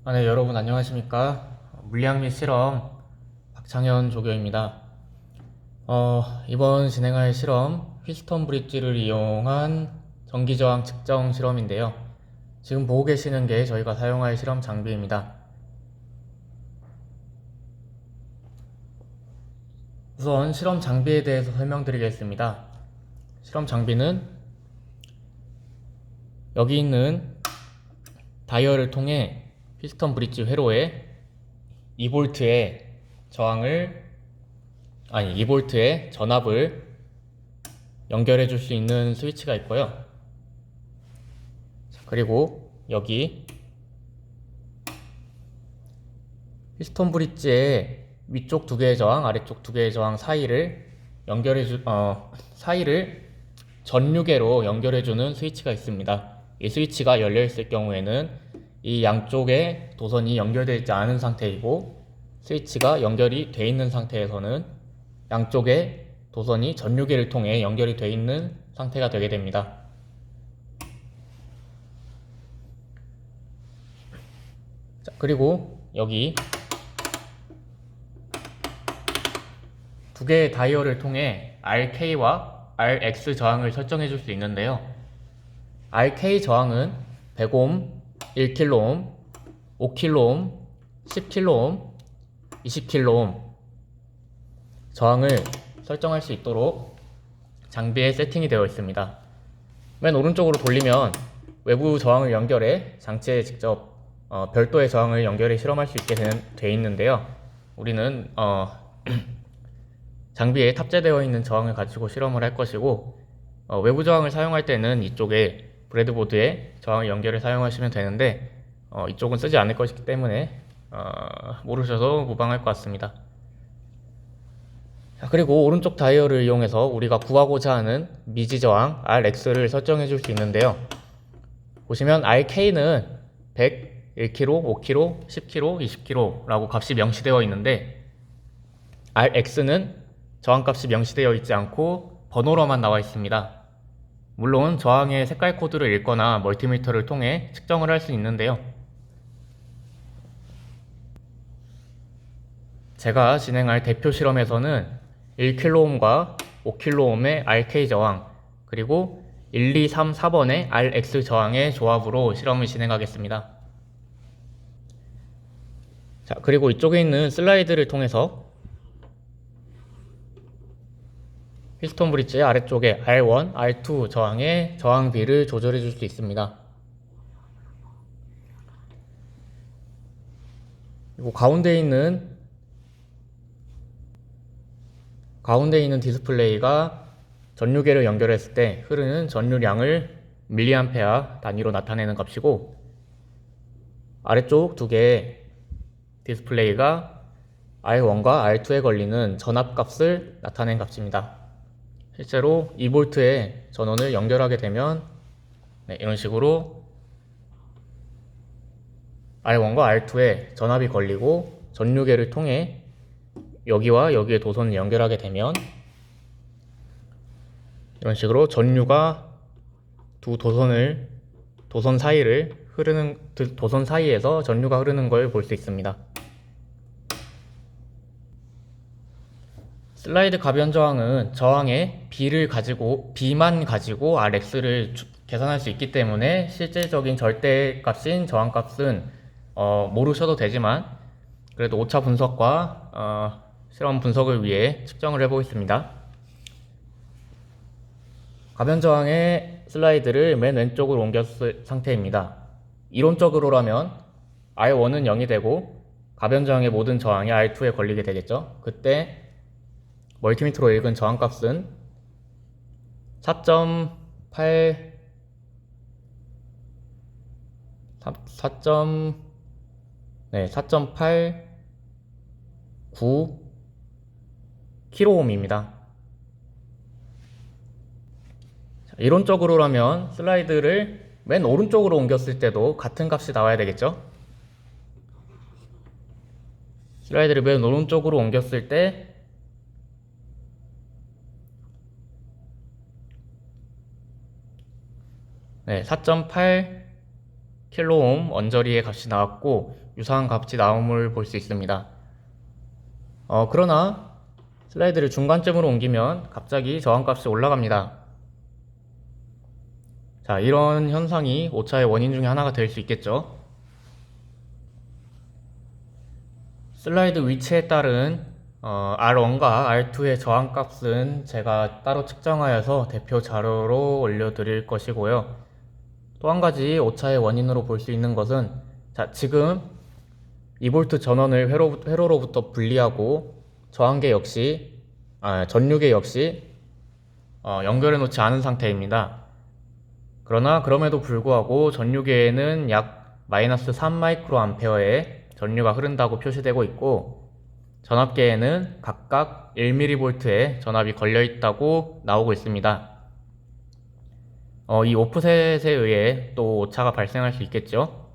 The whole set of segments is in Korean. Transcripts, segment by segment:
네, 여러분 안녕하십니까? 물리학 및 실험 박창현 조교입니다. 이번 진행할 실험 휘스턴 브릿지를 이용한 전기저항 측정 실험인데요. 지금 보고 계시는 게 저희가 사용할 실험 장비입니다. 우선 실험 장비에 대해서 설명드리겠습니다. 실험 장비는 여기 있는 다이얼을 통해 피스턴 브릿지 회로에 2V의 전압을 연결해 줄 수 있는 스위치가 있고요. 그리고 여기 피스톤 브릿지의 위쪽 두 개의 저항, 아래쪽 두 개의 저항 사이를 전류계로 연결해주는 스위치가 있습니다. 이 스위치가 열려 있을 경우에는 이 양쪽에 도선이 연결되어 있지 않은 상태이고, 스위치가 연결이 되어 있는 상태에서는 양쪽에 도선이 전류계를 통해 연결이 되어 있는 상태가 되게 됩니다. 자, 그리고 여기 두 개의 다이얼을 통해 RK와 RX 저항을 설정해 줄 수 있는데요. RK 저항은 100옴, 1kΩ, 5kΩ, 10kΩ, 20kΩ 저항을 설정할 수 있도록 장비에 세팅이 되어 있습니다. 맨 오른쪽으로 돌리면 외부 저항을 연결해 장치에 직접 별도의 저항을 연결해 실험할 수 있게 되어 있는데요. 우리는 장비에 탑재되어 있는 저항을 가지고 실험을 할 것이고, 외부 저항을 사용할 때는 이쪽에 브레드보드에 저항 연결을 사용하시면 되는데, 이쪽은 쓰지 않을 것이기 때문에 모르셔도 무방할 것 같습니다. 자, 그리고 오른쪽 다이얼을 이용해서 우리가 구하고자 하는 미지 저항 RX를 설정해 줄 수 있는데요. 보시면 RK는 100, 1kg, 5kg, 10kg, 20kg라고 값이 명시되어 있는데, RX는 저항값이 명시되어 있지 않고 번호로만 나와 있습니다. 물론 저항의 색깔 코드를 읽거나 멀티미터를 통해 측정을 할 수 있는데요. 제가 진행할 대표 실험에서는 1kΩ과 5kΩ의 RK 저항, 그리고 1, 2, 3, 4번의 RX 저항의 조합으로 실험을 진행하겠습니다. 자, 그리고 이쪽에 있는 슬라이드를 통해서 피스톤 브릿지의 아래쪽에 R1, R2 저항의 저항비를 조절해 줄 수 있습니다. 그리고 가운데 있는 디스플레이가 전류계를 연결했을 때 흐르는 전류량을 밀리암페어 단위로 나타내는 값이고, 아래쪽 두 개의 디스플레이가 R1과 R2에 걸리는 전압값을 나타낸 값입니다. 실제로 2V의 전원을 연결하게 되면 이런 식으로 R1과 R2에 전압이 걸리고, 전류계를 통해 여기와 여기의 도선을 연결하게 되면 이런 식으로 전류가 도선 사이에서 전류가 흐르는 걸 볼 수 있습니다. 슬라이드 가변 저항은 저항의 B만 가지고 RX를 계산할 수 있기 때문에 실제적인 절대값인 저항값은 모르셔도 되지만, 그래도 오차 분석과 실험 분석을 위해 측정을 해보겠습니다. 가변 저항의 슬라이드를 맨 왼쪽으로 옮겼을 상태입니다. 이론적으로라면 R1은 0이 되고 가변 저항의 모든 저항이 R2에 걸리게 되겠죠. 그때 멀티미터로 읽은 저항값은 4.8 4.89kΩ입니다. 이론적으로라면 슬라이드를 맨 오른쪽으로 옮겼을 때도 같은 값이 나와야 되겠죠. 슬라이드를 맨 오른쪽으로 옮겼을 때 4.8 킬로옴 언저리의 값이 나왔고 유사한 값이 나옴을 볼 수 있습니다. 그러나 슬라이드를 중간쯤으로 옮기면 갑자기 저항값이 올라갑니다. 자, 이런 현상이 오차의 원인 중에 하나가 될 수 있겠죠. 슬라이드 위치에 따른 R1과 R2의 저항값은 제가 따로 측정하여서 대표 자료로 올려드릴 것이고요. 또 한 가지 오차의 원인으로 볼 수 있는 것은, 자, 지금 2V 전원을 회로로부터 분리하고 저항계 역시 전류계 역시 연결해 놓지 않은 상태입니다. 그러나 그럼에도 불구하고 전류계에는 약 마이너스 3마이크로암페어의 전류가 흐른다고 표시되고 있고, 전압계에는 각각 1mV의 전압이 걸려 있다고 나오고 있습니다. 이 오프셋에 의해 또 오차가 발생할 수 있겠죠.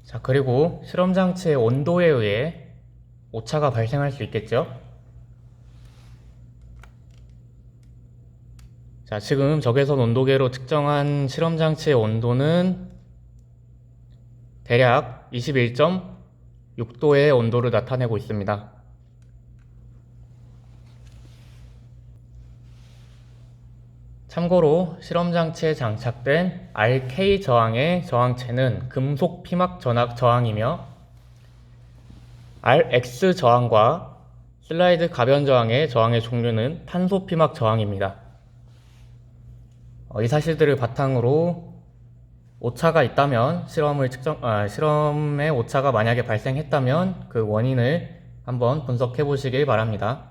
자, 그리고 실험장치의 온도에 의해 오차가 발생할 수 있겠죠. 자, 지금 적외선 온도계로 측정한 실험장치의 온도는 대략 21.6도의 온도를 나타내고 있습니다. 참고로 실험장치에 장착된 RK 저항의 저항체는 금속 피막 전압 저항이며, RX 저항과 슬라이드 가변 저항의 종류는 탄소 피막 저항입니다. 이 사실들을 바탕으로 오차가 있다면 실험에 오차가 만약에 발생했다면 그 원인을 한번 분석해 보시길 바랍니다.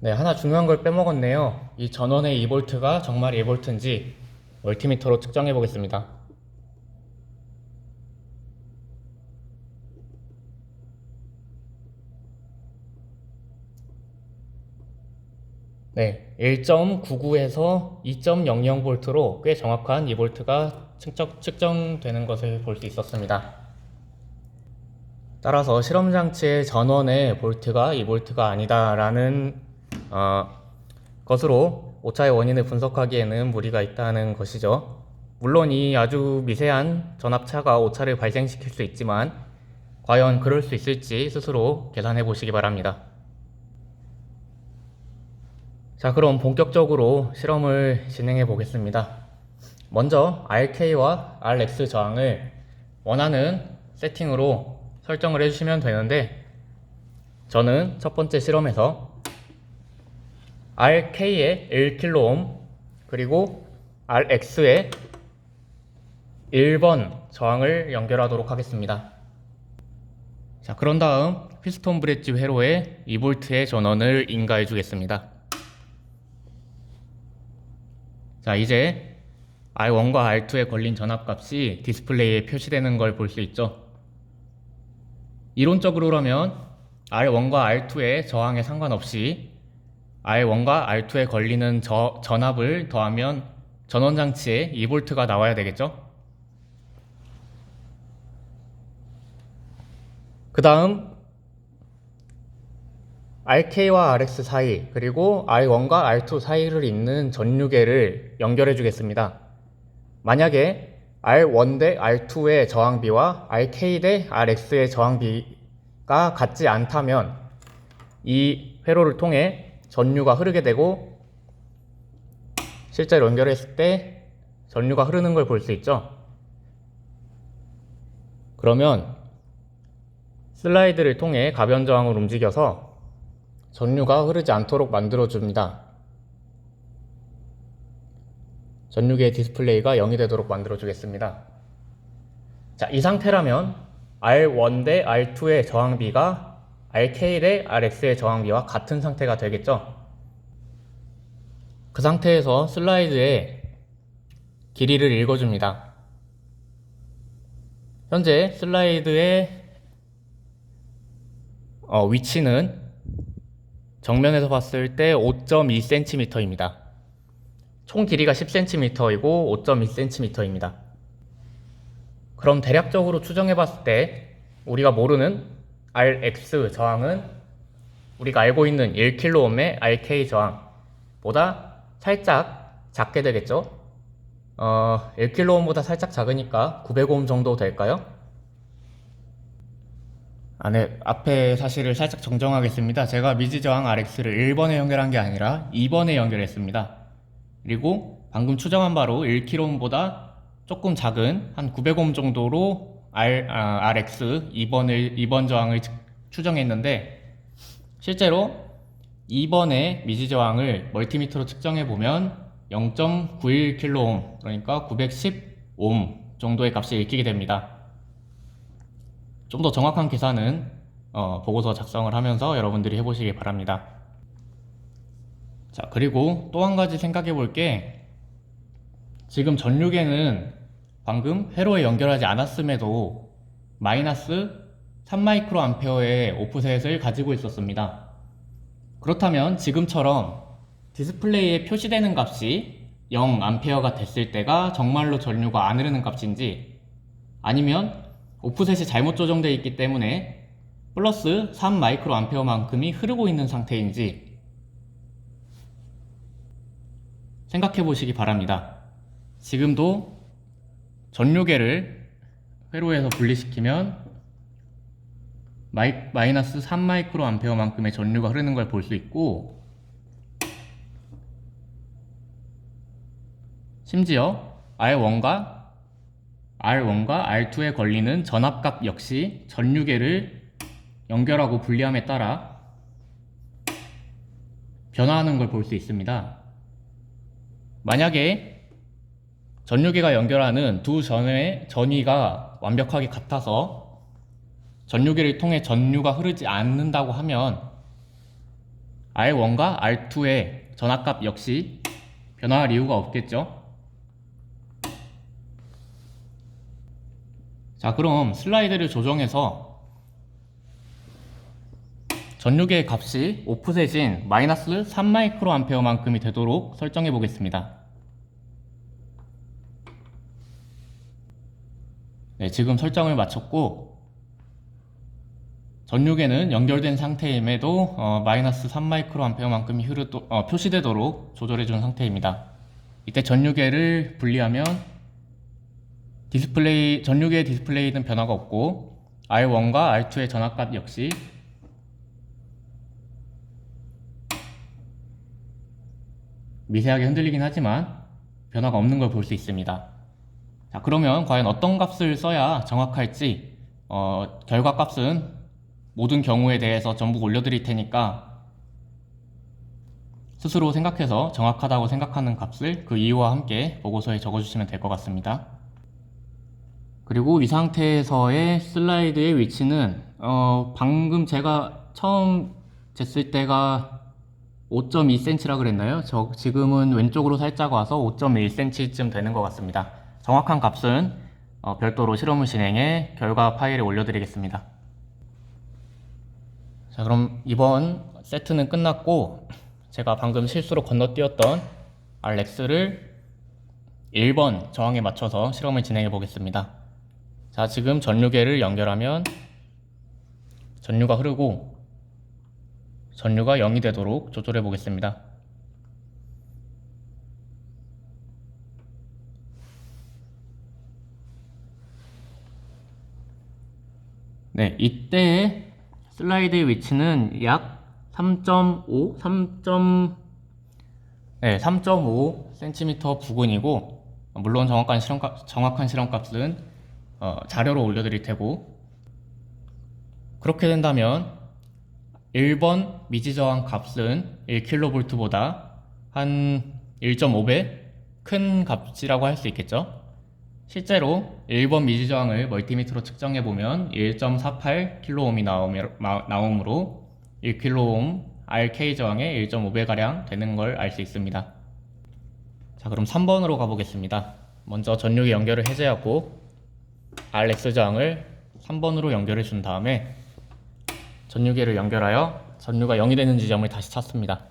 네, 하나 중요한 걸 빼먹었네요. 이 전원의 2V가 정말 2V인지 멀티미터로 측정해 보겠습니다. 네, 1.99에서 2.00V로 꽤 정확한 2V가 측정되는 것을 볼 수 있었습니다. 따라서 실험장치의 전원의 볼트가 2V가 아니다라는 것으로 오차의 원인을 분석하기에는 무리가 있다는 것이죠. 물론 이 아주 미세한 전압차가 오차를 발생시킬 수 있지만 과연 그럴 수 있을지 스스로 계산해 보시기 바랍니다. 자, 그럼 본격적으로 실험을 진행해 보겠습니다. 먼저 RK와 RX 저항을 원하는 세팅으로 설정을 해주시면 되는데, 저는 첫 번째 실험에서 RK에 1kΩ 그리고 RX에 1번 저항을 연결하도록 하겠습니다. 자, 그런 다음 피스톤 브릿지 회로에 2V의 전원을 인가해 주겠습니다. 자, 이제 R1과 R2에 걸린 전압값이 디스플레이에 표시되는 걸 볼 수 있죠. 이론적으로라면 R1과 R2의 저항에 상관없이 R1과 R2에 걸리는 전압을 더하면 전원장치에 2V가 나와야 되겠죠. 그 다음 RK와 RX 사이, 그리고 R1과 R2 사이를 잇는 전류계를 연결해 주겠습니다. 만약에 R1 대 R2의 저항비와 RK 대 RX의 저항비가 같지 않다면 이 회로를 통해 전류가 흐르게 되고, 실제로 연결했을 때 전류가 흐르는 걸 볼 수 있죠. 그러면 슬라이드를 통해 가변 저항을 움직여서 전류가 흐르지 않도록 만들어줍니다. 전류계의 디스플레이가 0이 되도록 만들어주겠습니다. 자, 이 상태라면 R1 대 R2의 저항비가 RK 대 RX의 저항비와 같은 상태가 되겠죠. 그 상태에서 슬라이드의 길이를 읽어줍니다. 현재 슬라이드의 위치는 정면에서 봤을 때 5.2cm입니다. 총 길이가 10cm이고 5.2cm입니다. 그럼 대략적으로 추정해 봤을 때 우리가 모르는 RX 저항은 우리가 알고 있는 1kΩ의 RK 저항보다 살짝 작게 되겠죠. 1kΩ보다 살짝 작으니까 900옴 정도 될까요? 네. 앞에 사실을 살짝 정정하겠습니다. 제가 미지저항 RX를 1번에 연결한 게 아니라 2번에 연결했습니다. 그리고 방금 추정한 바로 1kΩ보다 조금 작은 한 900옴 정도로 RX 2번 저항을 추정했는데, 실제로 2번의 미지 저항을 멀티미터로 측정해 보면 0.91kΩ, 그러니까 910옴 정도의 값이 읽히게 됩니다. 좀 더 정확한 계산은 보고서 작성을 하면서 여러분들이 해보시기 바랍니다. 자, 그리고 또 한 가지 생각해 볼 게, 지금 전류계는 방금 회로에 연결하지 않았음에도 마이너스 3마이크로암페어의 오프셋을 가지고 있었습니다. 그렇다면 지금처럼 디스플레이에 표시되는 값이 0A가 됐을 때가 정말로 전류가 안 흐르는 값인지, 아니면 오프셋이 잘못 조정되어 있기 때문에 플러스 3마이크로암페어만큼이 흐르고 있는 상태인지 생각해 보시기 바랍니다. 지금도 전류계를 회로에서 분리시키면 마이너스 3마이크로암페어만큼의 전류가 흐르는 걸 볼 수 있고, 심지어 R1과 R2에 걸리는 전압값 역시 전류계를 연결하고 분리함에 따라 변화하는 걸 볼 수 있습니다. 만약에 전류계가 연결하는 두 전위가 완벽하게 같아서 전류계를 통해 전류가 흐르지 않는다고 하면 R1과 R2의 전압값 역시 변화할 이유가 없겠죠. 자, 그럼 슬라이드를 조정해서 전류계의 값이 오프셋인 마이너스 3마이크로암페어만큼이 되도록 설정해 보겠습니다. 네, 지금 설정을 마쳤고, 전류계는 연결된 상태임에도 마이너스 3마이크로암페어만큼이 표시되도록 조절해 준 상태입니다. 이때 전류계를 분리하면 전류계의 디스플레이는 변화가 없고, R1과 R2의 전압값 역시 미세하게 흔들리긴 하지만 변화가 없는 걸 볼 수 있습니다. 자, 그러면 과연 어떤 값을 써야 정확할지, 결과값은 모든 경우에 대해서 전부 올려드릴 테니까 스스로 생각해서 정확하다고 생각하는 값을 그 이유와 함께 보고서에 적어주시면 될 것 같습니다. 그리고 이 상태에서의 슬라이드의 위치는 방금 제가 처음 쟀을 때가 5.2cm라 그랬나요? 지금은 왼쪽으로 살짝 와서 5.1cm쯤 되는 것 같습니다. 정확한 값은 별도로 실험을 진행해 결과 파일에 올려드리겠습니다. 자, 그럼 이번 세트는 끝났고, 제가 방금 실수로 건너뛰었던 RX를 1번 저항에 맞춰서 실험을 진행해 보겠습니다. 자, 지금 전류계를 연결하면 전류가 흐르고 전류가 0이 되도록 조절해 보겠습니다. 네, 이때의 슬라이드의 위치는 약 3.5cm 부근이고, 물론 정확한 실험값은 자료로 올려드릴 테고, 그렇게 된다면 1번 미지저항 값은 1kV보다 한 1.5배 큰 값이라고 할 수 있겠죠. 실제로 1번 미지저항을 멀티미터로 측정해보면 1.48kΩ이 나오므로 1kΩ RK 저항의 1.5배가량 되는 걸 알 수 있습니다. 자, 그럼 3번으로 가보겠습니다. 먼저 전류계 연결을 해제하고 RX 저항을 3번으로 연결해 준 다음에 전류계를 연결하여 전류가 0이 되는 지점을 다시 찾습니다.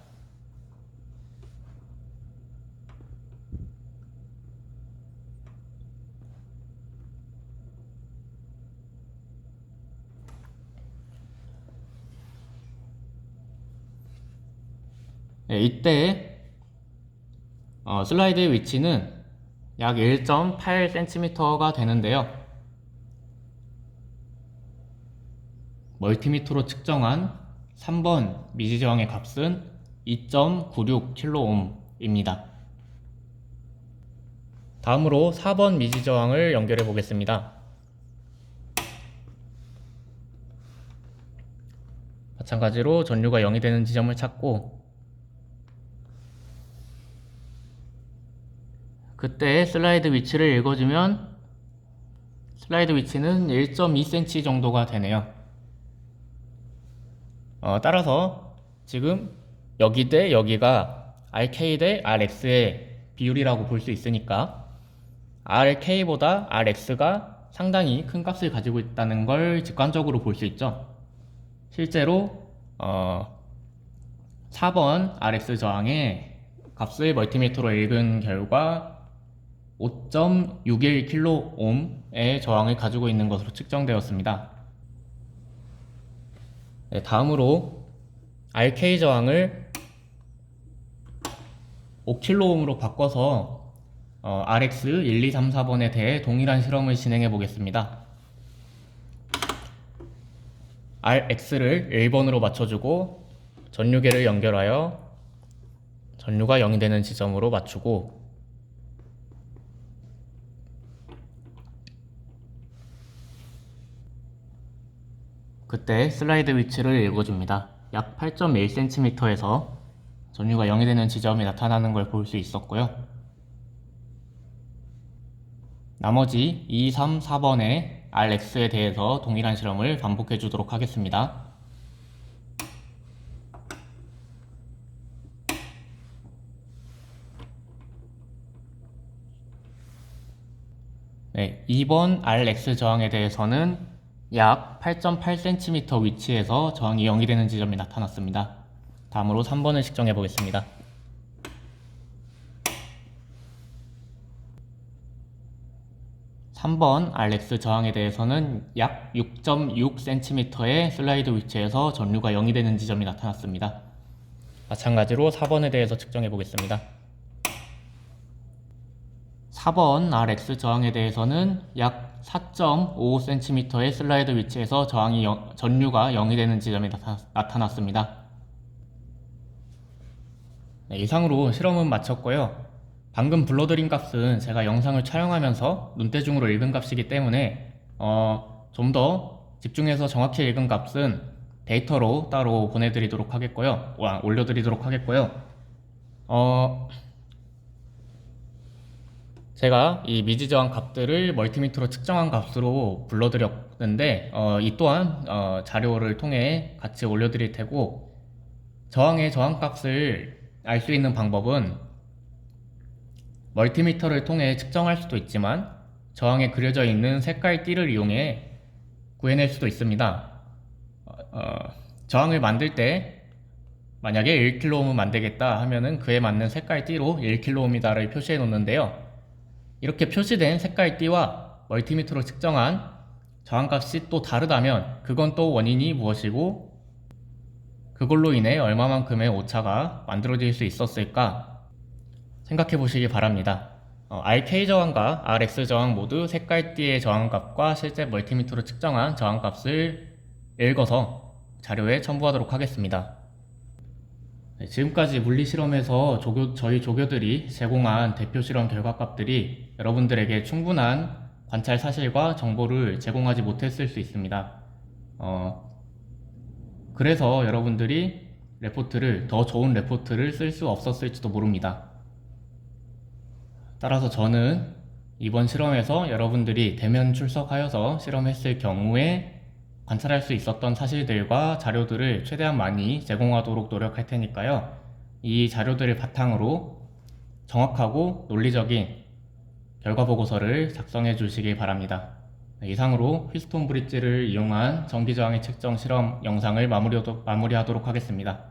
네, 이때 슬라이드의 위치는 약 1.8cm가 되는데요. 멀티미터로 측정한 3번 미지저항의 값은 2.96kΩ입니다. 다음으로 4번 미지저항을 연결해 보겠습니다. 마찬가지로 전류가 0이 되는 지점을 찾고, 그때 슬라이드 위치를 읽어주면 슬라이드 위치는 1.2cm 정도가 되네요. 따라서 지금 여기 대 여기가 RK 대 RX의 비율이라고 볼 수 있으니까 RK보다 RX가 상당히 큰 값을 가지고 있다는 걸 직관적으로 볼 수 있죠. 실제로 4번 RX 저항의 값을 멀티미터로 읽은 결과 5.61kΩ의 저항을 가지고 있는 것으로 측정되었습니다. 네, 다음으로 RK 저항을 5kΩ로 바꿔서 RX 1, 2, 3, 4번에 대해 동일한 실험을 진행해 보겠습니다. RX를 1번으로 맞춰주고 전류계를 연결하여 전류가 0이 되는 지점으로 맞추고, 그때 슬라이드 위치를 읽어줍니다. 약 8.1cm에서 전류가 0이 되는 지점이 나타나는 걸 볼 수 있었고요. 나머지 2, 3, 4번의 RX에 대해서 동일한 실험을 반복해 주도록 하겠습니다. 네, 2번 RX 저항에 대해서는 약 8.8cm 위치에서 저항이 0이 되는 지점이 나타났습니다. 다음으로 3번을 측정해 보겠습니다. (3번) RX 저항에 대해서는 약 6.6cm의 슬라이드 위치에서 전류가 0이 되는 지점이 나타났습니다. 마찬가지로 4번에 대해서 측정해 보겠습니다. 4번 RX 저항에 대해서는 약 4.55cm의 슬라이드 위치에서 전류가 0이 되는 지점이 나타났습니다. 네, 이상으로 실험은 마쳤고요. 방금 불러드린 값은 제가 영상을 촬영하면서 눈대중으로 읽은 값이기 때문에 좀 더 집중해서 정확히 읽은 값은 데이터로 따로 보내드리도록 하겠고요. 올려드리도록 하겠고요. 제가 이 미지저항 값들을 멀티미터로 측정한 값으로 불러드렸는데 이 또한 자료를 통해 같이 올려드릴 테고, 저항의 저항값을 알 수 있는 방법은 멀티미터를 통해 측정할 수도 있지만 저항에 그려져 있는 색깔 띠를 이용해 구해낼 수도 있습니다. 저항을 만들 때 만약에 1kΩ을 만들겠다 하면은 그에 맞는 색깔 띠로 1kΩ이다를 표시해 놓는데요. 이렇게 표시된 색깔 띠와 멀티미터로 측정한 저항값이 또 다르다면 그건 또 원인이 무엇이고 그걸로 인해 얼마만큼의 오차가 만들어질 수 있었을까 생각해 보시기 바랍니다. RK 저항과 RX 저항 모두 색깔띠의 저항값과 실제 멀티미터로 측정한 저항값을 읽어서 자료에 첨부하도록 하겠습니다. 네, 지금까지 물리실험에서 저희 조교들이 제공한 대표 실험 결과값들이 여러분들에게 충분한 관찰 사실과 정보를 제공하지 못했을 수 있습니다. 그래서 여러분들이 더 좋은 레포트를 쓸 수 없었을지도 모릅니다. 따라서 저는 이번 실험에서 여러분들이 대면 출석하여서 실험했을 경우에 관찰할 수 있었던 사실들과 자료들을 최대한 많이 제공하도록 노력할 테니까요. 이 자료들을 바탕으로 정확하고 논리적인 결과 보고서를 작성해 주시기 바랍니다. 이상으로 휘스톤 브릿지를 이용한 전기저항의 측정 실험 영상을 마무리하도록 하겠습니다.